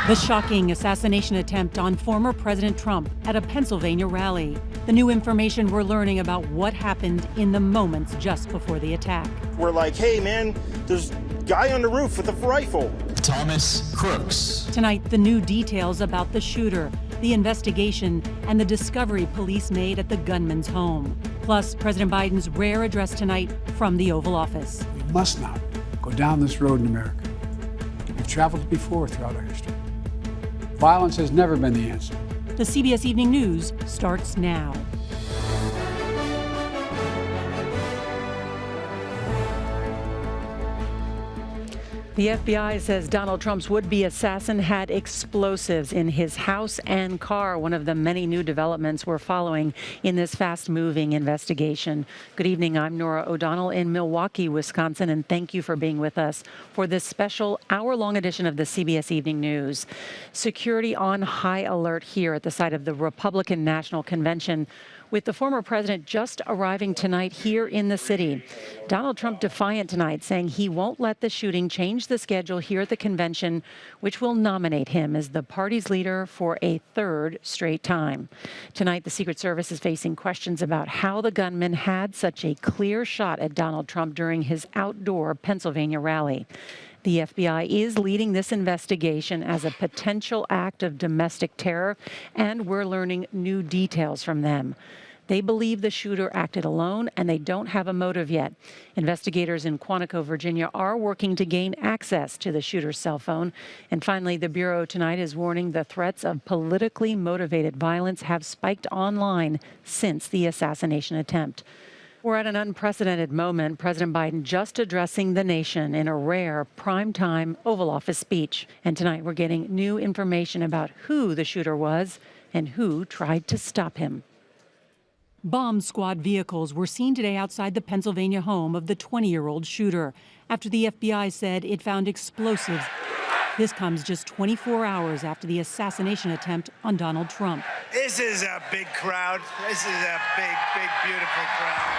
The shocking assassination attempt on former President Trump at a Pennsylvania rally. The new information we're learning about what happened in the moments just before the attack. We're like, hey man, there's a guy on the roof with a rifle. Thomas Crooks. Tonight, the new details about the shooter, the investigation, and the discovery police made at the gunman's home. Plus, President Biden's rare address tonight from the Oval Office. We must not go down this road in America. We've traveled before throughout our history. Violence has never been the answer. The CBS Evening News starts now. The FBI says Donald Trump's would-be assassin had explosives in his house and car, one of the many new developments we're following in this fast-moving investigation. Good evening, I'm Norah O'Donnell in Milwaukee, Wisconsin, and thank you for being with us for this special hour-long edition of the CBS Evening News. Security on high alert here at the site of the Republican National Convention, with the former president just arriving tonight here in the city. Donald Trump defiant tonight, saying he won't let the shooting change the schedule here at the convention, which will nominate him as the party's leader for a third straight time. Tonight, the Secret Service is facing questions about how the gunman had such a clear shot at Donald Trump during his outdoor Pennsylvania rally. The FBI is leading this investigation as a potential act of domestic terror, and we're learning new details from them. They believe the shooter acted alone, and they don't have a motive yet. Investigators in Quantico, Virginia, are working to gain access to the shooter's cell phone. And finally, the Bureau tonight is warning the threats of politically motivated violence have spiked online since the assassination attempt. We're at an unprecedented moment, President Biden just addressing the nation in a rare primetime Oval Office speech. And tonight we're getting new information about who the shooter was and who tried to stop him. Bomb squad vehicles were seen today outside the Pennsylvania home of the 20-year-old shooter after the FBI said it found explosives. This comes just 24 hours after the assassination attempt on Donald Trump. This is a big crowd. This is a big, beautiful crowd.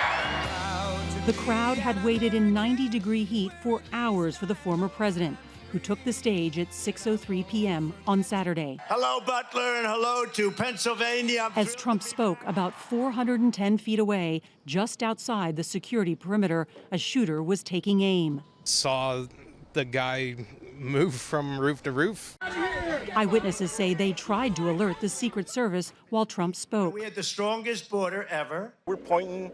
The crowd had waited in 90-degree heat for hours for the former president, who took the stage at 6:03 p.m. on Saturday. Hello, Butler, and hello to Pennsylvania. As Trump spoke, about 410 feet away, just outside the security perimeter, a shooter was taking aim. Saw the guy move from roof to roof. Eyewitnesses say they tried to alert the Secret Service while Trump spoke. We had the strongest border ever. We're pointing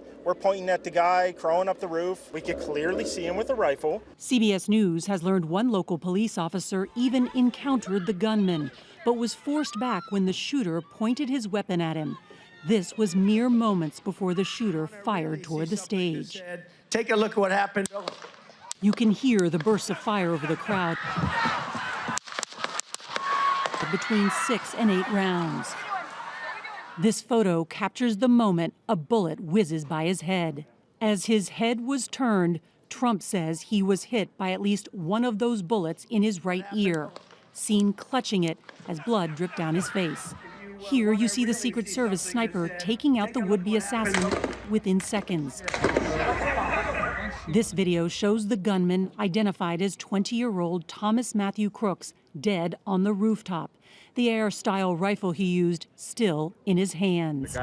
at the guy crawling up the roof. We could clearly see him with a rifle. CBS News has learned one local police officer even encountered the gunman, but was forced back when the shooter pointed his weapon at him. This was mere moments before the shooter fired toward the stage. Take a look at what happened. You can hear the bursts of fire over the crowd. Between 6 and 8 rounds. This photo captures the moment a bullet whizzes by his head. As his head was turned, Trump says he was hit by at least one of those bullets in his right ear, seen clutching it as blood dripped down his face. Here you see the Secret Service sniper taking out the would-be assassin within seconds. This video shows the gunman, identified as 20-year-old Thomas Matthew Crooks, dead on the rooftop. The AR-style rifle he used still in his hands.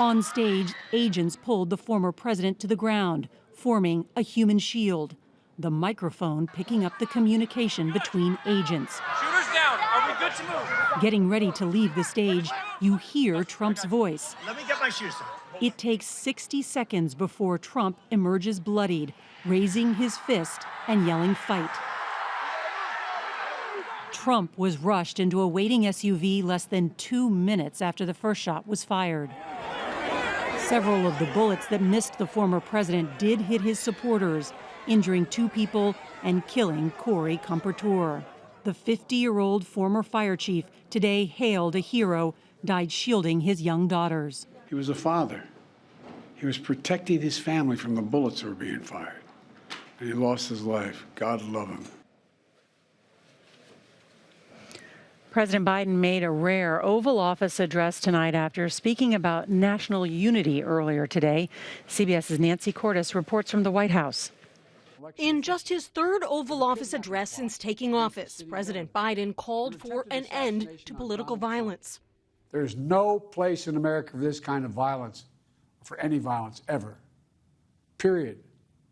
On stage, agents pulled the former president to the ground, forming a human shield. The microphone picking up the communication between agents. Shooters down. Are we good to move? Getting ready to leave the stage, you hear Trump's voice. Let me get my shoes on. It takes 60 seconds before Trump emerges bloodied, raising his fist and yelling "fight." Trump was rushed into a waiting SUV less than 2 minutes after the first shot was fired. Several of the bullets that missed the former president did hit his supporters, injuring 2 people and killing Corey Compertour. The 50-year-old former fire chief, today hailed a hero, died shielding his young daughters. He was a father. He was protecting his family from the bullets that were being fired. And he lost his life. God love him. President Biden made a rare Oval Office address tonight after speaking about national unity earlier today. CBS's Nancy Cordes reports from the White House. In just his third Oval Office address since taking office, President Biden called for an end to political violence. There's no place in America for this kind of violence, for any violence ever. Period.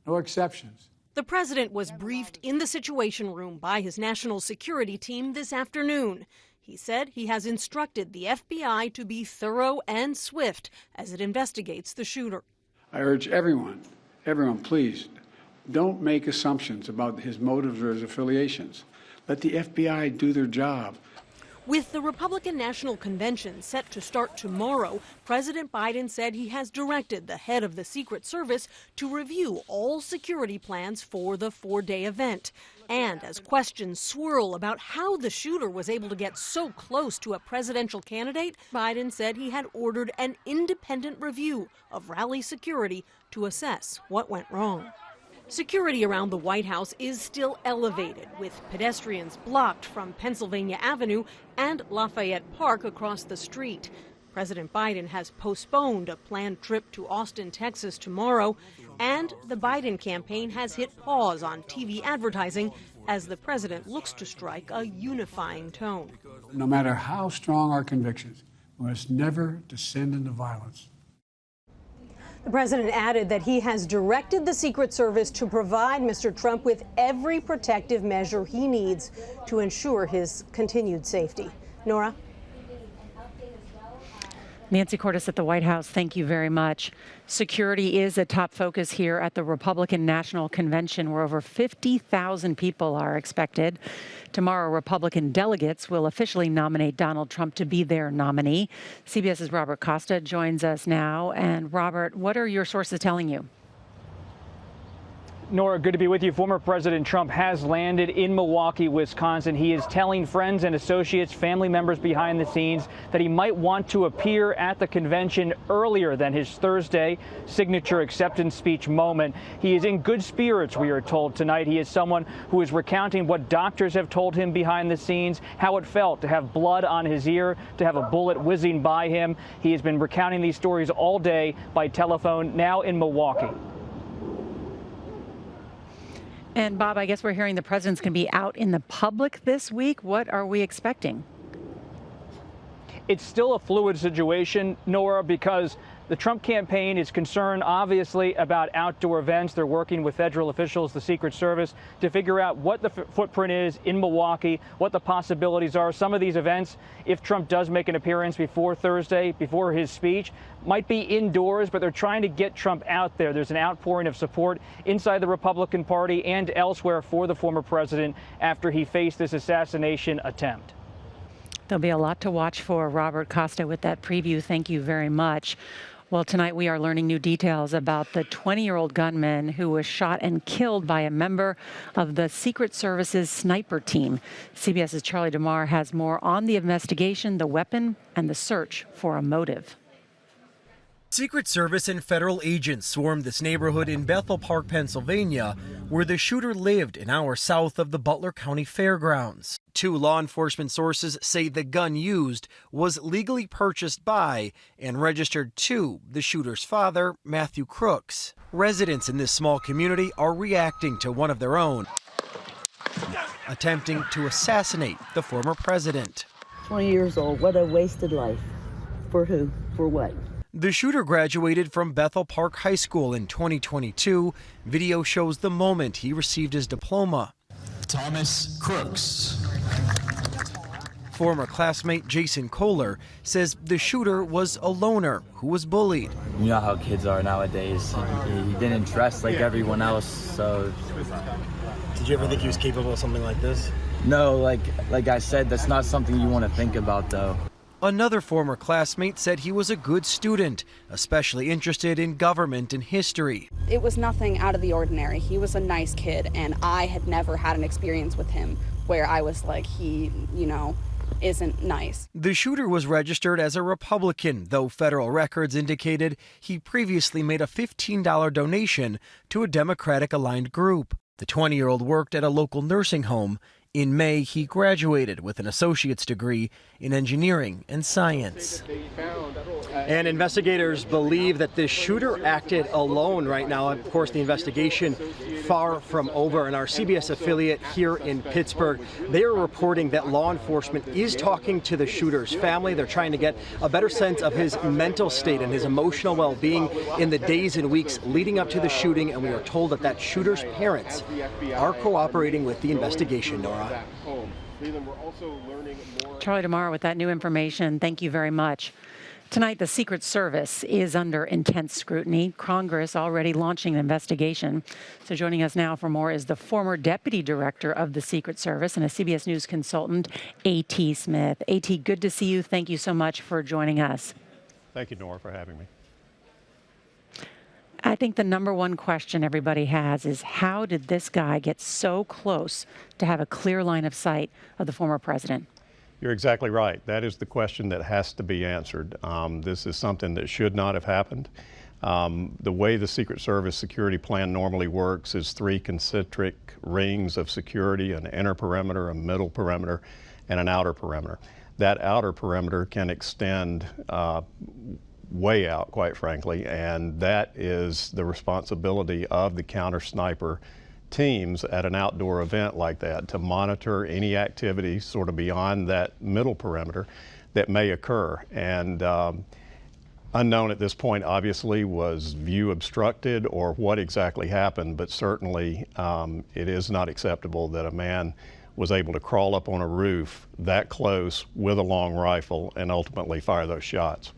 No exceptions. The president was briefed in the Situation Room by his national security team this afternoon. He said he has instructed the FBI to be thorough and swift as it investigates the shooter. I urge everyone, please, don't make assumptions about his motives or his affiliations. Let the FBI do their job. With the Republican National Convention set to start tomorrow, President Biden said he has directed the head of the Secret Service to review all security plans for the four-day event. And as questions swirl about how the shooter was able to get so close to a presidential candidate, Biden said he had ordered an independent review of rally security to assess what went wrong. Security around the White House is still elevated, with pedestrians blocked from Pennsylvania Avenue and Lafayette Park across the street. President Biden has postponed a planned trip to Austin, Texas tomorrow, and the Biden campaign has hit pause on TV advertising as the president looks to strike a unifying tone. No matter how strong our convictions, we must never descend into violence. The president added that he has directed the Secret Service to provide Mr. Trump with every protective measure he needs to ensure his continued safety. Nora? Nancy Cordes at the White House, thank you very much. Security is a top focus here at the Republican National Convention, where over 50,000 people are expected. Tomorrow, Republican delegates will officially nominate Donald Trump to be their nominee. CBS's Robert Costa joins us now. And Robert, what are your sources telling you? Nora, good to be with you. Former President Trump has landed in Milwaukee, Wisconsin. He is telling friends and associates, family members behind the scenes, that he might want to appear at the convention earlier than his Thursday signature acceptance speech moment. He is in good spirits, we are told tonight. He is someone who is recounting what doctors have told him behind the scenes, how it felt to have blood on his ear, to have a bullet whizzing by him. He has been recounting these stories all day by telephone, now in Milwaukee. And Bob, I guess we're hearing the president's going to be out in the public this week. What are we expecting? It's still a fluid situation, Nora, because the Trump campaign is concerned, obviously, about outdoor events. They're working with federal officials, the Secret Service, to figure out what the footprint is in Milwaukee, what the possibilities are. Some of these events, if Trump does make an appearance before Thursday, before his speech, might be indoors, but they're trying to get Trump out there. There's an outpouring of support inside the Republican Party and elsewhere for the former president after he faced this assassination attempt. There'll be a lot to watch for. Robert Costa with that preview. Thank you very much. Well, tonight we are learning new details about the 20-year-old gunman who was shot and killed by a member of the Secret Service's sniper team. CBS's Charlie DeMar has more on the investigation, the weapon, and the search for a motive. Secret Service and federal agents swarmed this neighborhood in Bethel Park, Pennsylvania, where the shooter lived an hour south of the Butler County Fairgrounds. Two law enforcement sources say the gun used was legally purchased by and registered to the shooter's father, Matthew Crooks. Residents in this small community are reacting to one of their own, attempting to assassinate the former president. 20 years old, what a wasted life. For who? For what? The shooter graduated from Bethel Park High School in 2022. Video shows the moment he received his diploma. Thomas Crooks. Former classmate Jason Kohler says the shooter was a loner who was bullied. You know how kids are nowadays. He didn't dress like everyone else, so... Did you ever think he was capable of something like this? No, like I said, that's not something you want to think about, though. Another former classmate said he was a good student, especially interested in government and history. It was nothing out of the ordinary. He was a nice kid, and I had never had an experience with him where I was like, he, isn't nice. The shooter was registered as a Republican, though federal records indicated he previously made a $15 donation to a Democratic-aligned group. The 20-year-old worked at a local nursing home In May, he graduated with an associate's degree in engineering and science. And investigators believe that this shooter acted alone right now. Of course, the investigation far from over. And our CBS affiliate here in Pittsburgh, they are reporting that law enforcement is talking to the shooter's family. They're trying to get a better sense of his mental state and his emotional well-being in the days and weeks leading up to the shooting. And we are told that that shooter's parents are cooperating with the investigation, Nora. Charlie DeMar with that new information. Thank you very much. Tonight, the Secret Service is under intense scrutiny. Congress already launching an investigation. So joining us now for more is the former deputy director of the Secret Service and a CBS News consultant, A.T. Smith. A.T., good to see you. Thank you so much for joining us. Thank you, Nora, for having me. I think the number one question everybody has is how did this guy get so close to have a clear line of sight of the former president? You're exactly right. That is the question that has to be answered. This is something that should not have happened. The way the Secret Service security plan normally works is 3 concentric rings of security: an inner perimeter, a middle perimeter, and an outer perimeter. That outer perimeter can extend way out, quite frankly, and that is the responsibility of the counter sniper teams at an outdoor event like that, to monitor any activity sort of beyond that middle perimeter that may occur. And unknown at this point, obviously, was view obstructed or what exactly happened, but certainly it is not acceptable that a man was able to crawl up on a roof that close with a long rifle and ultimately fire those shots.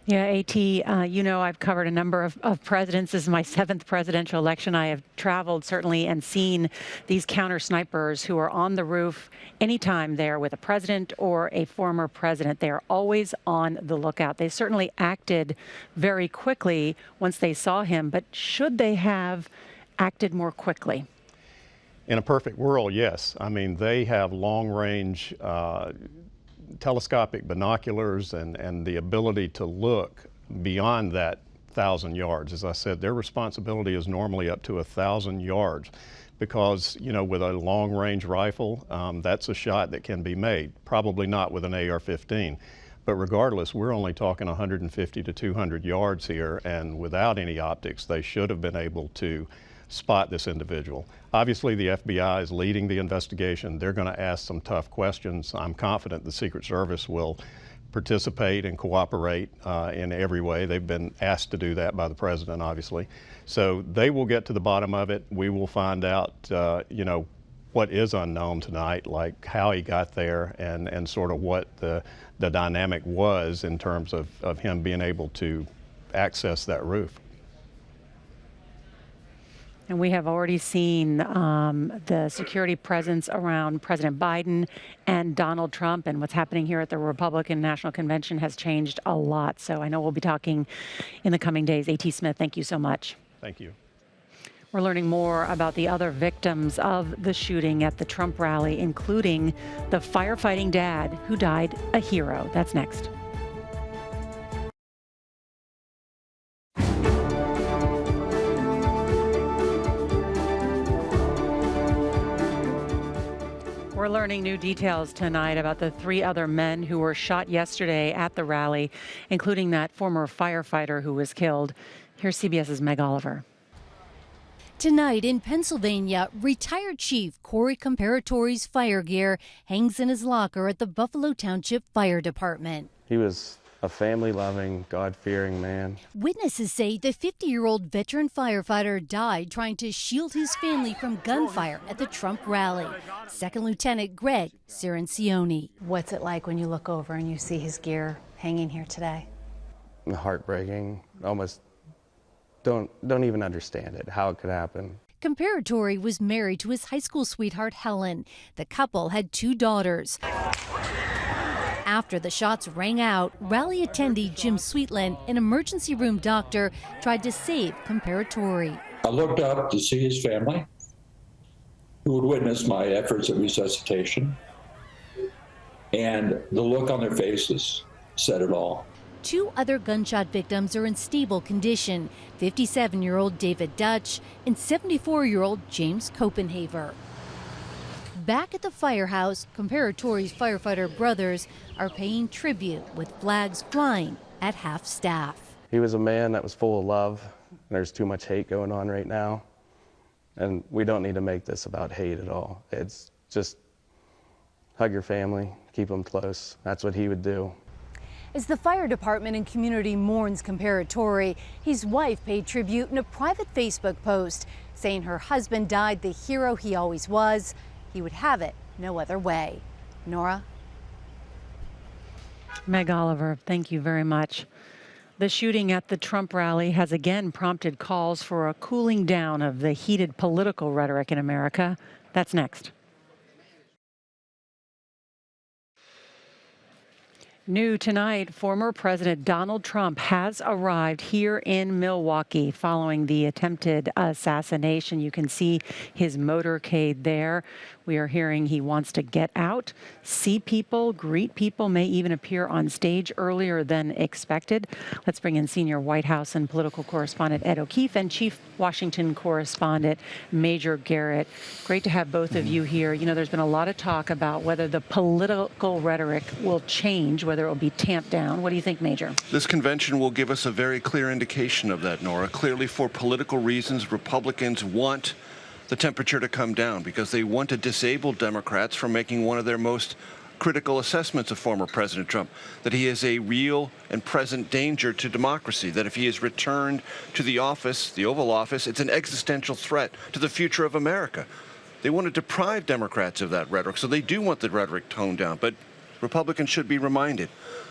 Yeah, A.T., you know, I've covered a number of presidents. This is my 7th presidential election. I have traveled certainly and seen these counter snipers who are on the roof anytime they're with a president or a former president. They are always on the lookout. They certainly acted very quickly once they saw him, but should they have acted more quickly? In a perfect world, yes. I mean, they have long-range telescopic binoculars and the ability to look beyond that 1,000 yards. As I said, their responsibility is normally up to 1,000 yards because, you know, with a long-range rifle, that's a shot that can be made. Probably not with an AR-15. But regardless, we're only talking 150 to 200 yards here, and without any optics, they should have been able to spot this individual. Obviously, the FBI is leading the investigation. They're going to ask some tough questions. I'm confident the Secret Service will participate and cooperate in every way. They've been asked to do that by the president, obviously. So they will get to the bottom of it. We will find out, you know, what is unknown tonight, like how he got there and sort of what the dynamic was in terms of him being able to access that roof. And we have already seen the security presence around President Biden and Donald Trump, and what's happening here at the Republican National Convention has changed a lot. So I know we'll be talking in the coming days. A.T. Smith, thank you so much. Thank you. We're learning more about the other victims of the shooting at the Trump rally, including the firefighting dad who died a hero. That's next. We're learning new details tonight about the 3 other men who were shot yesterday at the rally, including that former firefighter who was killed. Here's CBS's Meg Oliver. Tonight in Pennsylvania, retired Chief Corey Comparatori's fire gear hangs in his locker at the Buffalo Township Fire Department. He was a family-loving, God-fearing man. Witnesses say the 50-year-old veteran firefighter died trying to shield his family from gunfire at the Trump rally. Second Lieutenant Greg Cirancione. What's it like when you look over and you see his gear hanging here today? Heartbreaking. Almost don't even understand it, how it could happen. Comparatori was married to his high school sweetheart, Helen. The couple had 2 daughters. After the shots rang out, rally attendee Jim Sweetland, an emergency room doctor, tried to save Comparatori. I looked up to see his family, who would witness my efforts at resuscitation, and the look on their faces said it all. 2 other gunshot victims are in stable condition, 57-year-old David Dutch and 74-year-old James Copenhaver. Back at the firehouse, Comparatori's firefighter brothers are paying tribute with flags flying at half-staff. He was a man that was full of love. There's too much hate going on right now, and we don't need to make this about hate at all. It's just hug your family, keep them close. That's what he would do. As the fire department and community mourns Comparatori, his wife paid tribute in a private Facebook post, saying her husband died the hero he always was. He would have it no other way. Nora? Meg Oliver, thank you very much. The shooting at the Trump rally has again prompted calls for a cooling down of the heated political rhetoric in America. That's next. New tonight, former President Donald Trump has arrived here in Milwaukee following the attempted assassination. You can see his motorcade there. We are hearing he wants to get out, see people, greet people, may even appear on stage earlier than expected. Let's bring in senior White House and political correspondent Ed O'Keefe and chief Washington correspondent Major Garrett. Great to have both of you here. You know, there's been a lot of talk about whether the political rhetoric will change, whether it will be tamped down. What do you think, Major? This convention will give us a very clear indication of that, Nora. Clearly, for political reasons, Republicans want the temperature to come down because they want to disable Democrats from making one of their most critical assessments of former President Trump, that he is a real and present danger to democracy, that if he is returned to the office, the Oval Office, it's an existential threat to the future of America. They want to deprive Democrats of that rhetoric, so they do want the rhetoric toned down. But Republicans should be reminded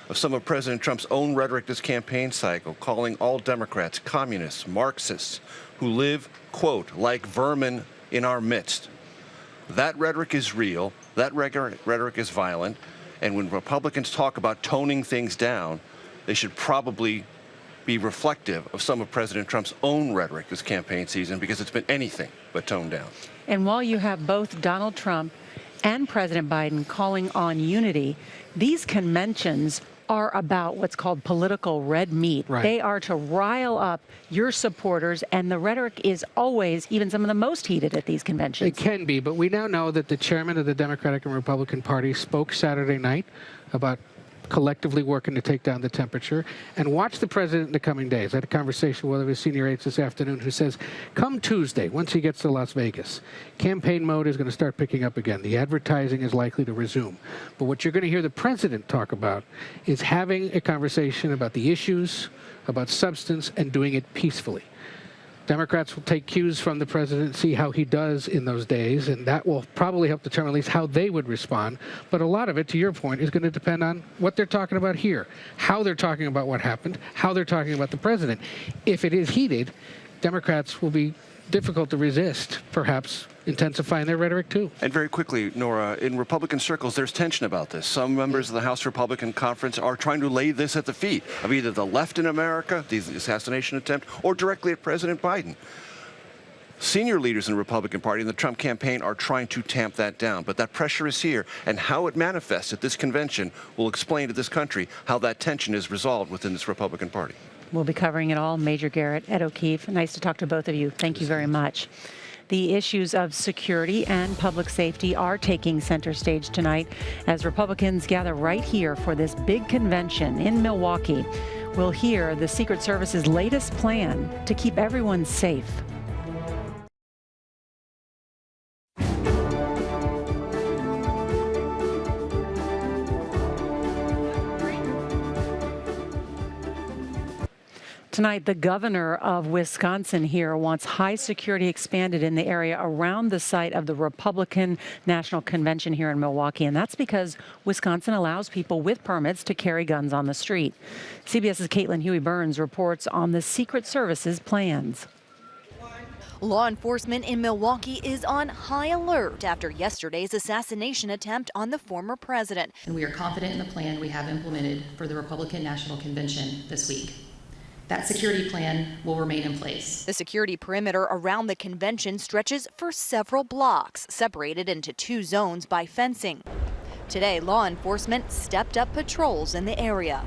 of some of President Trump's own rhetoric this campaign cycle, calling all Democrats communists, Marxists, who live, quote, like vermin in our midst. That rhetoric is real. That rhetoric is violent. And when Republicans talk about toning things down, they should probably be reflective of some of President Trump's own rhetoric this campaign season, because it's been anything but toned down. And while you have both Donald Trump and President Biden calling on unity, these conventions are about what's called political red meat. Right. They are to rile up your supporters, and the rhetoric is always even some of the most heated at these conventions. It can be, but we now know that the chairman of the Democratic and Republican Party spoke Saturday night about collectively working to take down the temperature. And watch the president in the coming days. I had a conversation with one of his senior aides this afternoon who says, come Tuesday, once he gets to Las Vegas, campaign mode is going to start picking up again. The advertising is likely to resume. But what you're going to hear the president talk about is having a conversation about the issues, about substance, and doing it peacefully. Democrats will take cues from the president, see how he does in those days, and that will probably help determine at least how they would respond. But a lot of it, to your point, is going to depend on what they're talking about here, how they're talking about what happened, how they're talking about the president. If it is heated, Democrats will be difficult to resist, perhaps intensifying their rhetoric too. And very quickly, Nora, in Republican circles, there's tension about this. Some members of the House Republican Conference are trying to lay this at the feet of either the left in America, the assassination attempt, or directly at President Biden. Senior leaders in the Republican Party and the Trump campaign are trying to tamp that down, but that pressure is here, and how it manifests at this convention will explain to this country how that tension is resolved within this Republican Party. We'll be covering it all. Major Garrett, Ed O'Keefe, nice to talk to both of you. Thank you very much. The issues of security and public safety are taking center stage tonight as Republicans gather right here for this big convention in Milwaukee. We'll hear the Secret Service's latest plan to keep everyone safe. Tonight, the governor of Wisconsin here wants high security expanded in the area around the site of the Republican National Convention here in Milwaukee. And that's because Wisconsin allows people with permits to carry guns on the street. CBS's Caitlin Huey-Burns reports on the Secret Service's plans. Law enforcement in Milwaukee is on high alert after yesterday's assassination attempt on the former president. And we are confident in the plan we have implemented for the Republican National Convention this week. That security plan will remain in place. The security perimeter around the convention stretches for several blocks, separated into two zones by fencing. Today, law enforcement stepped up patrols in the area.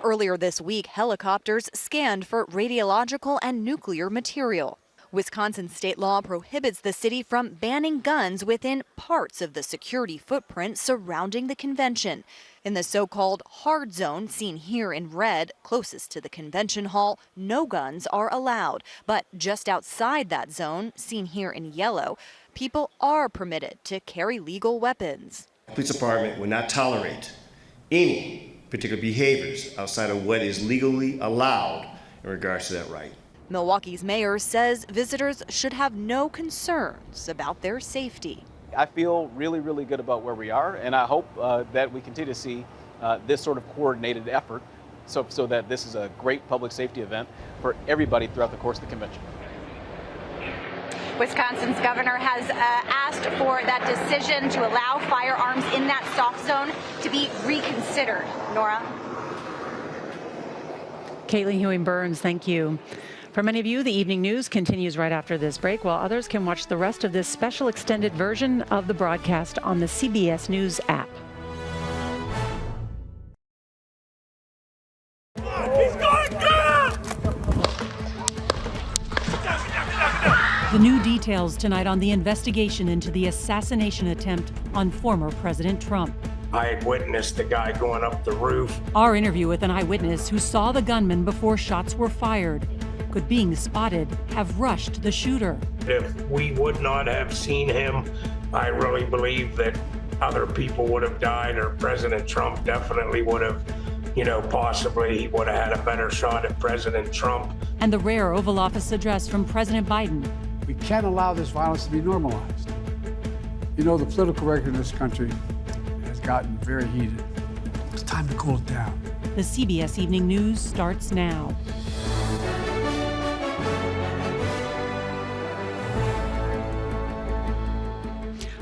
Earlier this week, helicopters scanned for radiological and nuclear material. Wisconsin state law prohibits the city from banning guns within parts of the security footprint surrounding the convention. In the so-called hard zone, seen here in red, closest to the convention hall, no guns are allowed. But just outside that zone, seen here in yellow, people are permitted to carry legal weapons. The police department will not tolerate any particular behaviors outside of what is legally allowed in regards to that right. Milwaukee's mayor says visitors should have no concerns about their safety. I feel really, really good about where we are, and I hope that we continue to see this sort of coordinated effort so that this is a great public safety event for everybody throughout the course of the convention. Wisconsin's governor has asked for that decision to allow firearms in that stop zone to be reconsidered. Nora? Caitlin Hewing-Burns, thank you. For many of you, the evening news continues right after this break, while others can watch the rest of this special extended version of the broadcast on the CBS News app. The new details tonight on the investigation into the assassination attempt on former President Trump. I had witnessed the guy going up the roof. Our interview with an eyewitness who saw the gunman before shots were fired. Could being spotted have rushed the shooter? If we would not have seen him, I really believe that other people would have died, or President Trump definitely would have, possibly he would have had a better shot at President Trump. And the rare Oval Office address from President Biden. We can't allow this violence to be normalized. The political record in this country has gotten very heated. It's time to cool it down. The CBS Evening News starts now.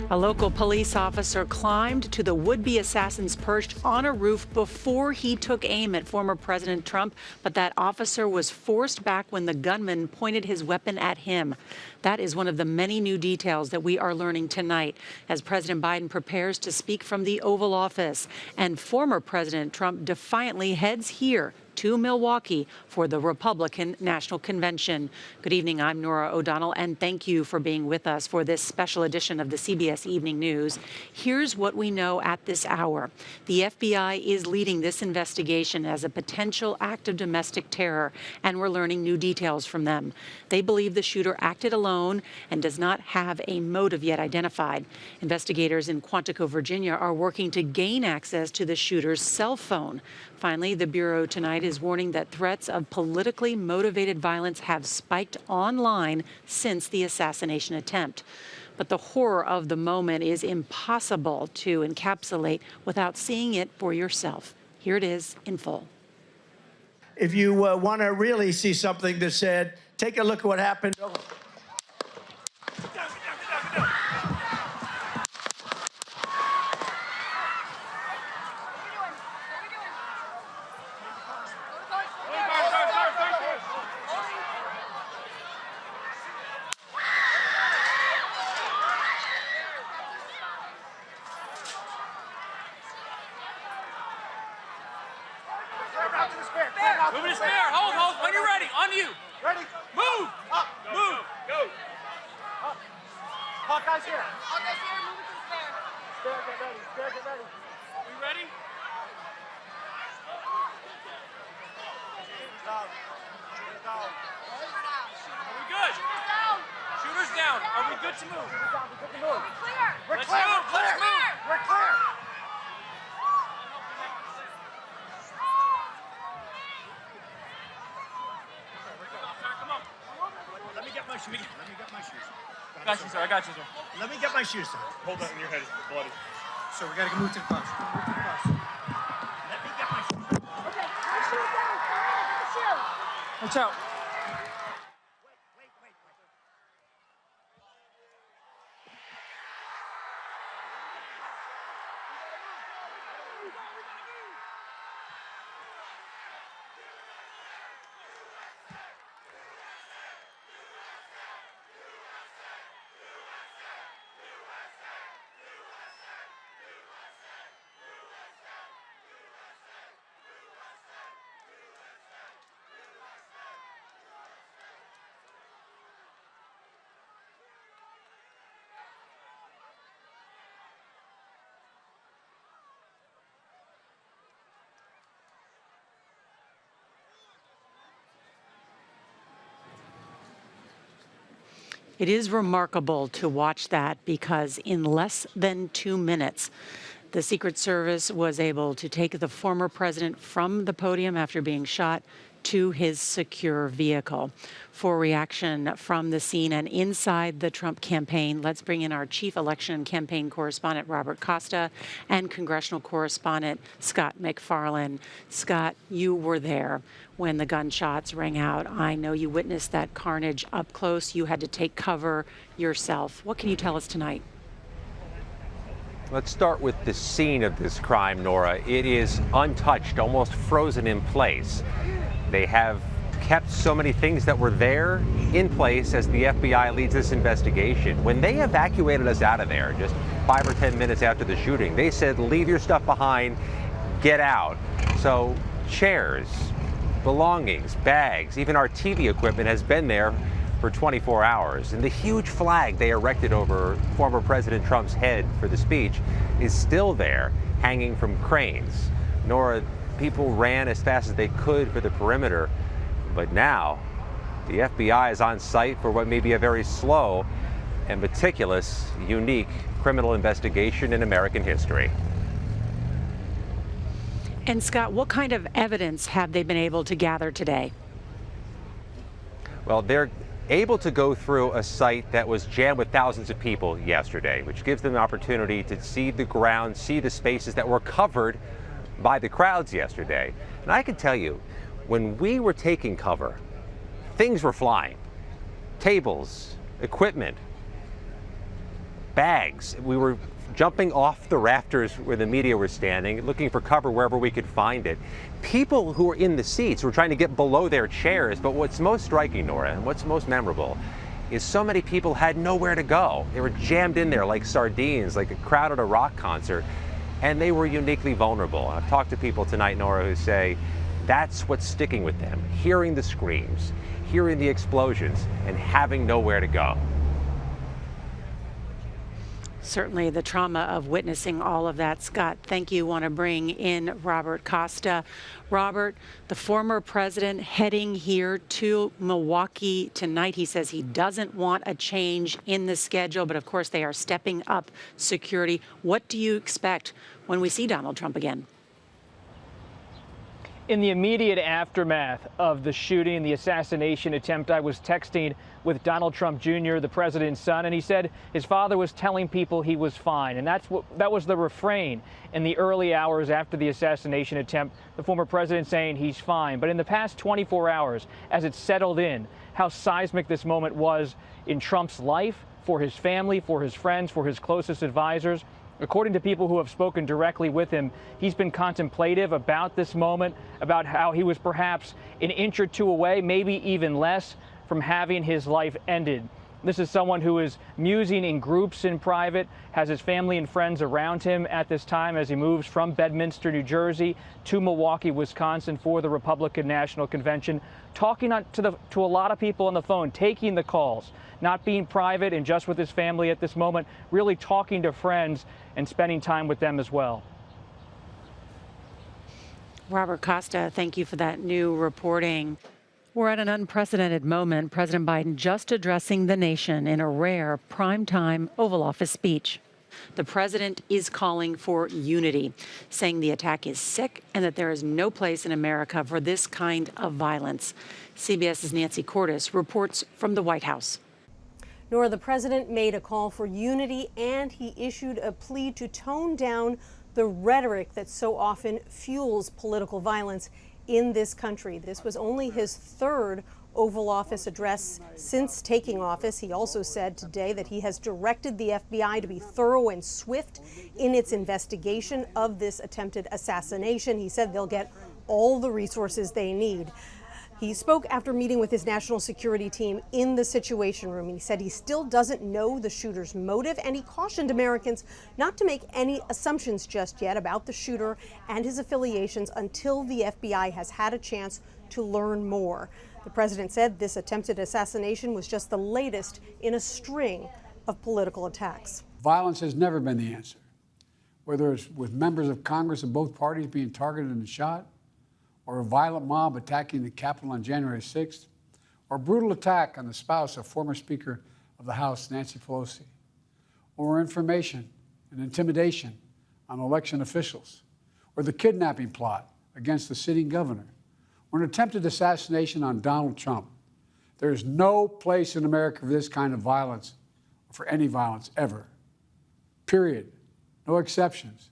A local police officer climbed to the would-be assassin's perch on a roof before he took aim at former President Trump, but that officer was forced back when the gunman pointed his weapon at him. That is one of the many new details that we are learning tonight as President Biden prepares to speak from the Oval Office, and former President Trump defiantly heads here to Milwaukee for the Republican National Convention. Good evening, I'm Nora O'Donnell, and thank you for being with us for this special edition of the CBS Evening News. Here's what we know at this hour. The FBI is leading this investigation as a potential act of domestic terror, and we're learning new details from them. They believe the shooter acted alone and does not have a motive yet identified. Investigators in Quantico, Virginia, are working to gain access to the shooter's cell phone. Finally, the Bureau tonight is warning that threats of politically motivated violence have spiked online since the assassination attempt. But the horror of the moment is impossible to encapsulate without seeing it for yourself. Here it is in full. If you want to really see something that's said, take a look at what happened. Moving to spare. Hold. When you're ready. On you. Ready. Move. Up. Move. Go. Up. Hawkeye's here. Hawkeye's here. Move it to spare. Spare, get ready. Spare, get ready. We ready? Down. Down. Are we good? Shooter's down. Are we good to move? Shooter's down. We're good to move. We're clear. Let's move. Let's move. We're clear. Let me get my shoes. Got you, sir. I got you, sir. Let me get my shoes, sir. Hold that in your head. It's bloody. Sir, we got to move to the bus. Let me get my shoes. Okay, my shoes down. My shoes. Watch out. It is remarkable to watch that because in less than 2 minutes, the Secret Service was able to take the former president from the podium after being shot to his secure vehicle. For reaction from the scene and inside the Trump campaign, let's bring in our chief election and campaign correspondent, Robert Costa, and congressional correspondent, Scott McFarland. Scott, you were there when the gunshots rang out. I know you witnessed that carnage up close. You had to take cover yourself. What can you tell us tonight? Let's start with the scene of this crime, Nora. It is untouched, almost frozen in place. They have kept so many things that were there in place as the FBI leads this investigation. When they evacuated us out of there just 5 or 10 minutes after the shooting, they said, leave your stuff behind, get out. So chairs, belongings, bags, even our TV equipment has been there for 24 hours. And the huge flag they erected over former President Trump's head for the speech is still there, hanging from cranes. Nora, people ran as fast as they could for the perimeter, but now the FBI is on site for what may be a very slow and meticulous, unique criminal investigation in American history. And Scott, what kind of evidence have they been able to gather today? Well, they're able to go through a site that was jammed with thousands of people yesterday, which gives them an opportunity to see the ground, see the spaces that were covered by the crowds yesterday. And I can tell you, when we were taking cover, things were flying. Tables, equipment, bags. We were jumping off the rafters where the media were standing, looking for cover wherever we could find it. People who were in the seats were trying to get below their chairs, but what's most striking, Nora, and what's most memorable, is so many people had nowhere to go. They were jammed in there like sardines, like a crowd at a rock concert, and they were uniquely vulnerable. I've talked to people tonight, Nora, who say that's what's sticking with them, hearing the screams, hearing the explosions, and having nowhere to go. Certainly the trauma of witnessing all of that. Scott, thank you. Want to bring in Robert Costa. Robert, the former president heading here to Milwaukee tonight. He says he doesn't want a change in the schedule, but of course they are stepping up security. What do you expect when we see Donald Trump again? In the immediate aftermath of the shooting, the assassination attempt, I was texting with Donald Trump Jr., the president's son, and he said his father was telling people he was fine. And that was the refrain in the early hours after the assassination attempt, the former president saying he's fine. But in the past 24 hours, as it settled in, how seismic this moment was in Trump's life, for his family, for his friends, for his closest advisors. According to people who have spoken directly with him, he's been contemplative about this moment, about how he was perhaps an inch or two away, maybe even less, from having his life ended. This is someone who is musing in groups in private, has his family and friends around him at this time as he moves from Bedminster, New Jersey to Milwaukee, Wisconsin for the Republican National Convention, talking to a lot of people on the phone, taking the calls, not being private and just with his family at this moment, really talking to friends and spending time with them as well. Robert Costa, thank you for that new reporting. We're at an unprecedented moment. President Biden just addressing the nation in a rare primetime Oval Office speech. The president is calling for unity, saying the attack is sick and that there is no place in America for this kind of violence. CBS's Nancy Cordes reports from the White House. Nora, the president made a call for unity and he issued a plea to tone down the rhetoric that so often fuels political violence in this country. This was only his third Oval Office address since taking office. He also said today that he has directed the FBI to be thorough and swift in its investigation of this attempted assassination. He said they'll get all the resources they need. He spoke after meeting with his national security team in the Situation Room. He said he still doesn't know the shooter's motive, and he cautioned Americans not to make any assumptions just yet about the shooter and his affiliations until the FBI has had a chance to learn more. The president said this attempted assassination was just the latest in a string of political attacks. Violence has never been the answer, whether it's with members of Congress of both parties being targeted and shot, or a violent mob attacking the Capitol on January 6th, or a brutal attack on the spouse of former Speaker of the House, Nancy Pelosi, or information and intimidation on election officials, or the kidnapping plot against the sitting governor, or an attempted assassination on Donald Trump. There is no place in America for this kind of violence, or for any violence ever. Period. No exceptions.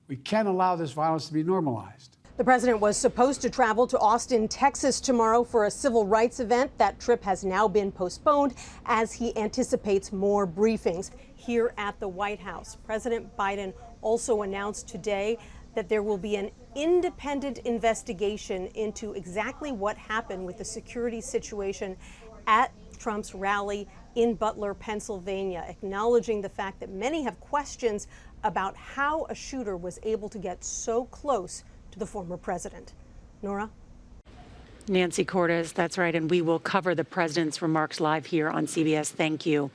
We can't allow this violence to be normalized. The president was supposed to travel to Austin, Texas tomorrow for a civil rights event. That trip has now been postponed as he anticipates more briefings here at the White House. President Biden also announced today that there will be an independent investigation into exactly what happened with the security situation at Trump's rally in Butler, Pennsylvania, acknowledging the fact that many have questions about how a shooter was able to get so close to the former president. Nora? Nancy Cortez, that's right, and we will cover the president's remarks live here on CBS. Thank you.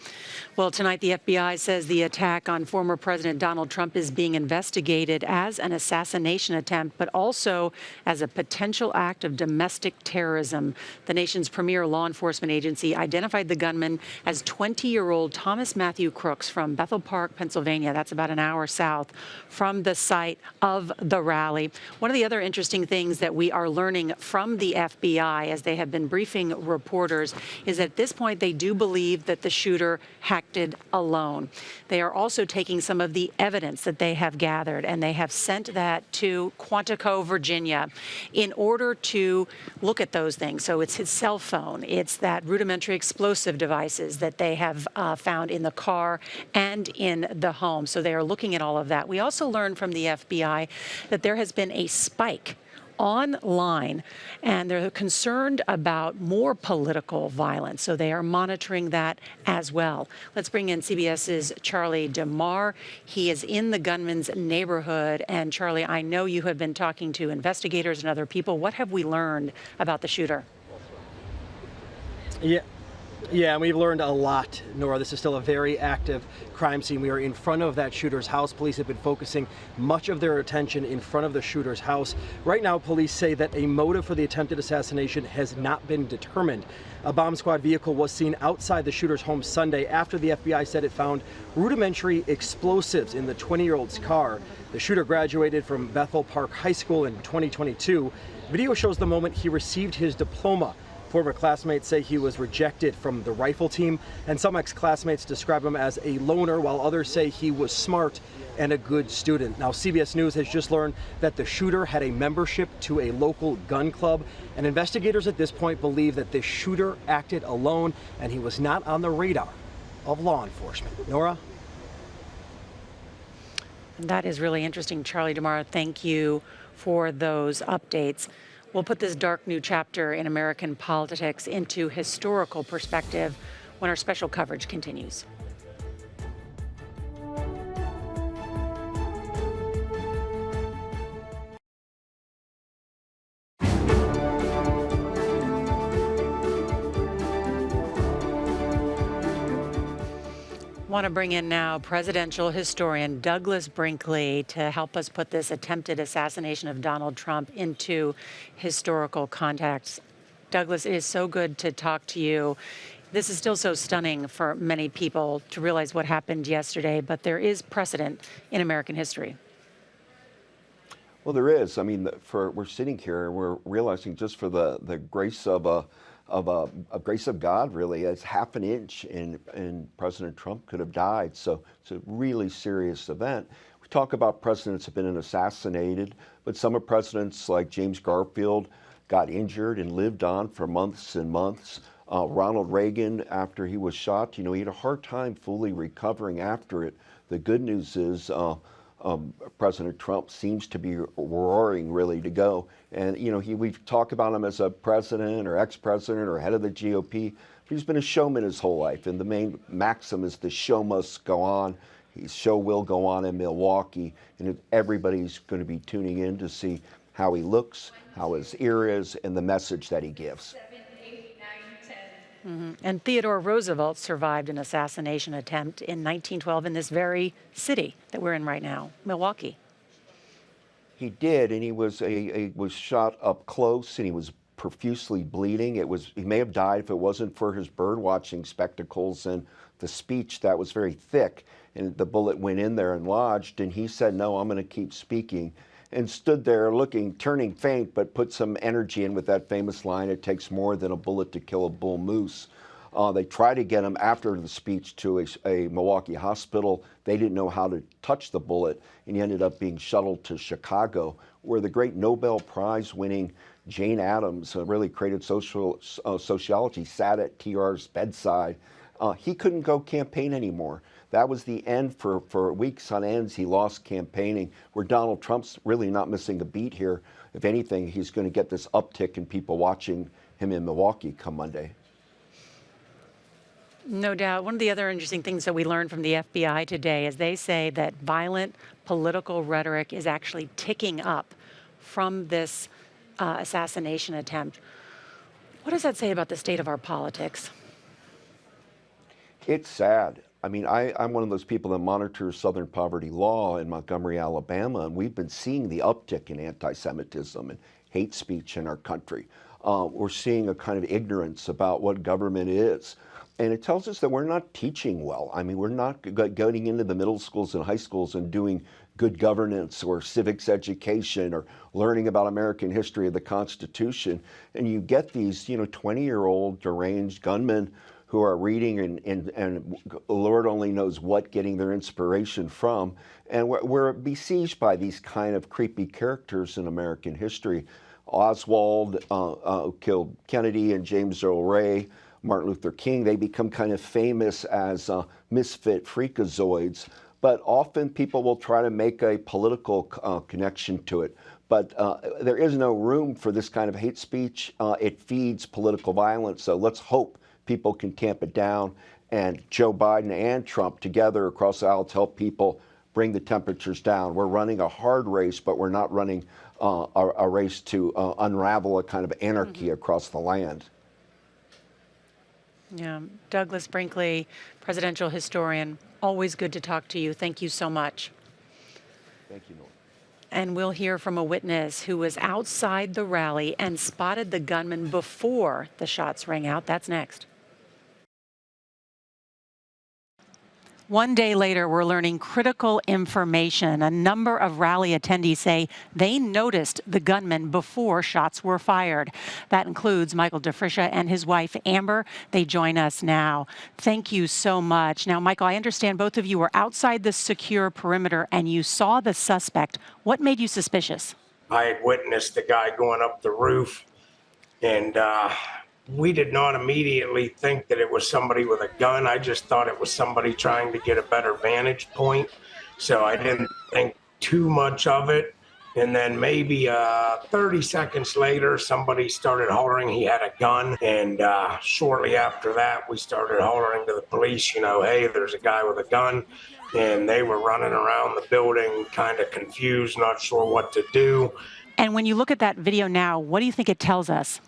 Well, tonight the FBI says the attack on former President Donald Trump is being investigated as an assassination attempt, but also as a potential act of domestic terrorism. The nation's premier law enforcement agency identified the gunman as 20-year-old Thomas Matthew Crooks from Bethel Park, Pennsylvania. That's about an hour south from the site of the rally. One of the other interesting things that we are learning from the FBI as they have been briefing reporters is at this point they do believe that the shooter acted alone. They are also taking some of the evidence that they have gathered and they have sent that to Quantico, Virginia, in order to look at those things. So it's his cell phone, it's that rudimentary explosive devices that they have found in the car and in the home. So they are looking at all of that. We also learned from the FBI that there has been a spike online, and they're concerned about more political violence, so they are monitoring that as well. Let's bring in CBS's Charlie DeMar. He is in the gunman's neighborhood, and Charlie, I know you have been talking to investigators and other people. What have we learned about the shooter? Yeah, and we've learned a lot, Nora. This is still a very active crime scene. We are in front of that shooter's house. Police have been focusing much of their attention in front of the shooter's house. Right now, police say that a motive for the attempted assassination has not been determined. A bomb squad vehicle was seen outside the shooter's home Sunday after the FBI said it found rudimentary explosives in the 20-year-old's car. The shooter graduated from Bethel Park High School in 2022. Video shows the moment he received his diploma. Former classmates say he was rejected from the rifle team, and some ex-classmates describe him as a loner, while others say he was smart and a good student. Now, CBS News has just learned that the shooter had a membership to a local gun club, and investigators at this point believe that this shooter acted alone and he was not on the radar of law enforcement. Nora? That is really interesting, Charlie DeMar. Thank you for those updates. We'll put this dark new chapter in American politics into historical perspective when our special coverage continues. Want to bring in now presidential historian Douglas Brinkley to help us put this attempted assassination of Donald Trump into historical context. Douglas, it is so good to talk to you. This is still so stunning for many people to realize what happened yesterday, but there is precedent in American history. Well, there is. I mean, we're sitting here and we're realizing just for the grace of a grace of God, really, it's half an inch and President Trump could have died. So it's a really serious event. We talk about presidents have been assassinated, but some of presidents like James Garfield got injured and lived on for months and months. Ronald Reagan, after he was shot, he had a hard time fully recovering after it. The good news is President Trump seems to be roaring really to go. And, we've talked about him as a president or ex-president or head of the GOP, but he's been a showman his whole life. And the main maxim is the show must go on. His show will go on in Milwaukee. And everybody's going to be tuning in to see how he looks, how his ear is, and the message that he gives. And Theodore Roosevelt survived an assassination attempt in 1912 in this very city that we're in right now, Milwaukee. He did, and he was shot up close, and he was profusely bleeding. He may have died if it wasn't for his bird watching spectacles and the speech that was very thick. And the bullet went in there and lodged, and he said, "No, I'm going to keep speaking," and stood there turning faint, but put some energy in with that famous line, "It takes more than a bullet to kill a bull moose." They tried to get him after the speech to a Milwaukee hospital. They didn't know how to touch the bullet, and he ended up being shuttled to Chicago, where the great Nobel Prize winning Jane Addams, a really creative sociology, sat at TR's bedside. He couldn't go campaign anymore. That was the end for weeks on ends. He lost campaigning, where Donald Trump's really not missing a beat here. If anything, he's going to get this uptick in people watching him in Milwaukee come Monday. No doubt. One of the other interesting things that we learned from the FBI today is they say that violent political rhetoric is actually ticking up from this assassination attempt. What does that say about the state of our politics? It's sad. I mean, I'm one of those people that monitors Southern poverty law in Montgomery, Alabama, and we've been seeing the uptick in anti-Semitism and hate speech in our country. We're seeing a kind of ignorance about what government is. And it tells us that we're not teaching well. I mean, we're not going into the middle schools and high schools and doing good governance or civics education or learning about American history of the Constitution. And you get these, 20-year-old deranged gunmen who are reading and Lord only knows what, getting their inspiration from. And we're besieged by these kind of creepy characters in American history. Oswald killed Kennedy, and James Earl Ray, Martin Luther King. They become kind of famous as misfit freakazoids, but often people will try to make a political connection to it. But there is no room for this kind of hate speech. It feeds political violence. So let's hope people can tamp it down, and Joe Biden and Trump together across the aisle to help people bring the temperatures down. We're running a hard race, but we're not running a race to unravel a kind of anarchy across the land. Yeah, Douglas Brinkley, presidential historian, always good to talk to you. Thank you so much. Thank you, Nora. And we'll hear from a witness who was outside the rally and spotted the gunman before the shots rang out. That's next. One day later, we're learning critical information. A number of rally attendees say they noticed the gunman before shots were fired. That includes Michael DeFriscia and his wife, Amber. They join us now. Thank you so much. Now, Michael, I understand both of you were outside the secure perimeter and you saw the suspect. What made you suspicious? I had witnessed the guy going up the roof, and we did not immediately think that it was somebody with a gun. I just thought it was somebody trying to get a better vantage point. So I didn't think too much of it. And then maybe 30 seconds later, somebody started hollering he had a gun. And shortly after that, we started hollering to the police, hey, there's a guy with a gun. And they were running around the building, kind of confused, not sure what to do. And when you look at that video now, what do you think it tells us?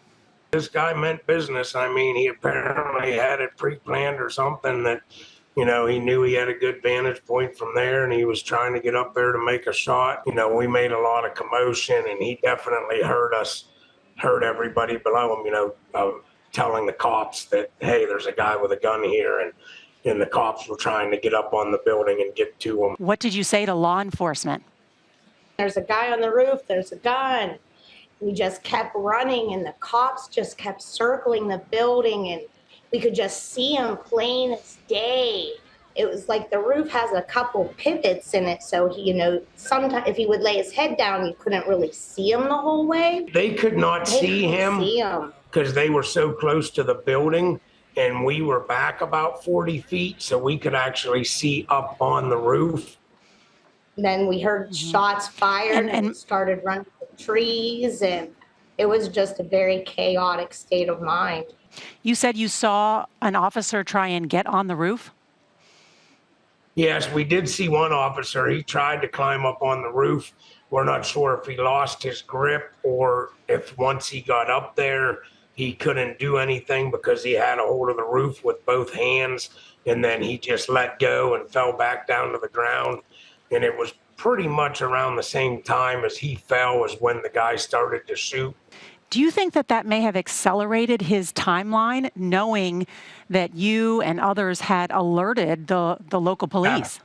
This guy meant business. I mean, he apparently had it pre-planned or something that, he knew he had a good vantage point from there, and he was trying to get up there to make a shot. We made a lot of commotion, and he definitely heard everybody below him, telling the cops that, hey, there's a guy with a gun here, and the cops were trying to get up on the building and get to him. What did you say to law enforcement? There's a guy on the roof, there's a gun. We just kept running, and the cops just kept circling the building, and we could just see them plain as day. It was like the roof has a couple pivots in it, so he, sometimes if he would lay his head down, you couldn't really see him the whole way. They could not see him because they were so close to the building, and we were back about 40 feet, so we could actually see up on the roof. Then we heard shots fired and started running the trees, and it was just a very chaotic state of mind. You said you saw an officer try and get on the roof? Yes, we did see one officer. He tried to climb up on the roof. We're not sure if he lost his grip or if once he got up there, he couldn't do anything because he had a hold of the roof with both hands, and then he just let go and fell back down to the ground. And it was pretty much around the same time as he fell as when the guy started to shoot. Do you think that that may have accelerated his timeline, knowing that you and others had alerted the local police?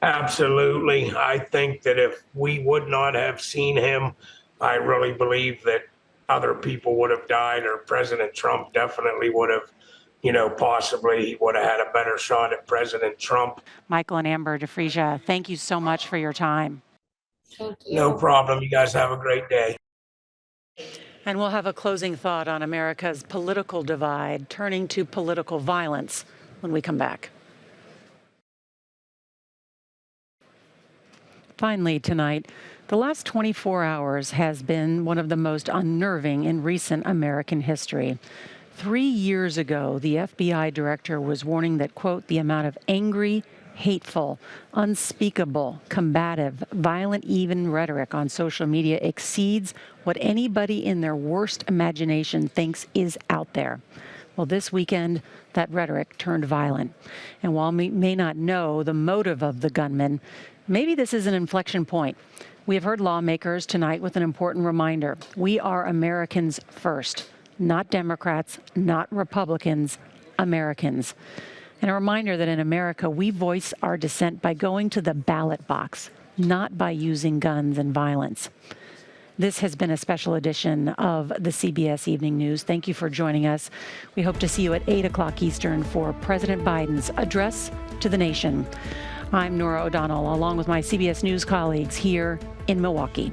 Absolutely. I think that if we would not have seen him, I really believe that other people would have died, or President Trump definitely would have, possibly he would have had a better shot at President Trump. Michael and Amber DeFreesia, thank you so much for your time. No problem. You guys have a great day. And we'll have a closing thought on America's political divide, turning to political violence when we come back. Finally tonight, the last 24 hours has been one of the most unnerving in recent American history. 3 years ago, the FBI director was warning that, quote, the amount of angry, hateful, unspeakable, combative, violent, even rhetoric on social media exceeds what anybody in their worst imagination thinks is out there. Well, this weekend, that rhetoric turned violent. And while we may not know the motive of the gunman, maybe this is an inflection point. We have heard lawmakers tonight with an important reminder. We are Americans first, not Democrats, not Republicans, Americans. And a reminder that in America, we voice our dissent by going to the ballot box, not by using guns and violence. This has been a special edition of the CBS Evening News. Thank you for joining us. We hope to see you at 8 o'clock Eastern for President Biden's address to the nation. I'm Norah O'Donnell, along with my CBS News colleagues here in Milwaukee.